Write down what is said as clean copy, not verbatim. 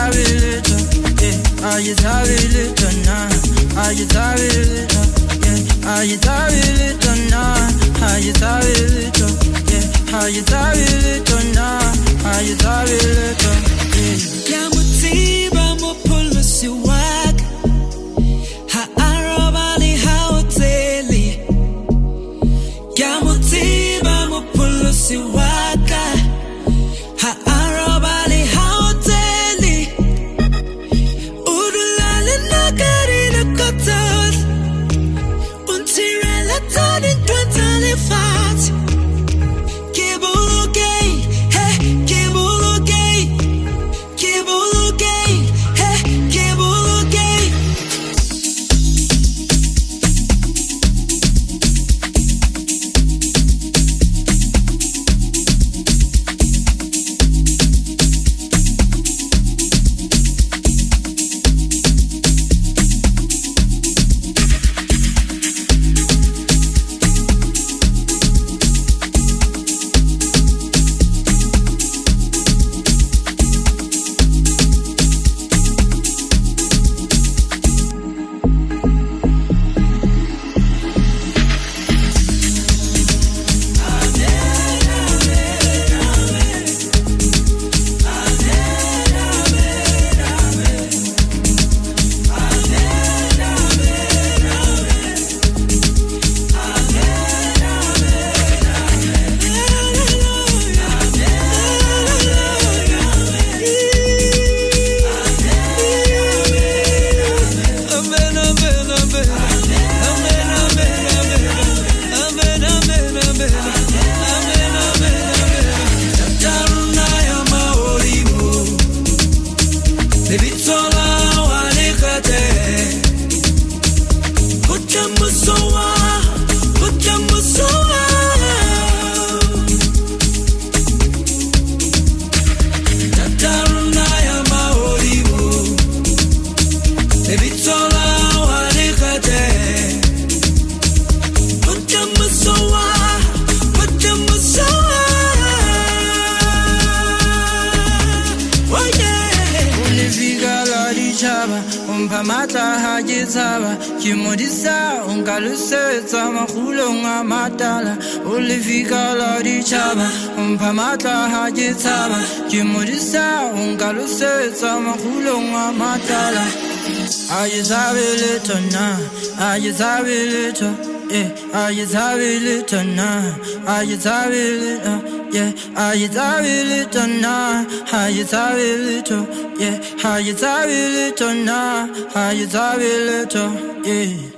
little, yeah. Are you sorry little now? Are you sorry little, yeah? Are you sorry little now? Are you sorry little, yeah? Are you sorry little now? Are you sorry little, yeah? Yamutiba mo pulusi wak ha arabali ha hoteli. Yamutiba mo pulusi waka ha arabali ha hoteli. Udulale nakari na kotot untirela tani twantale fat. Umpamata hajizaba kimodisa ungalusetsa mahulonga matala ulifika lodi chaba umpamata hajizaba kimodisa ungalusetsa mahulonga matala. Are you sorry little now? Are you sorry little? Yeah. Are you sorry little now? Are you sorry little? Yeah. Are you sorry little now? Are you sorry little? Yeah. Are you sorry little now? Are you sorry little? Yeah.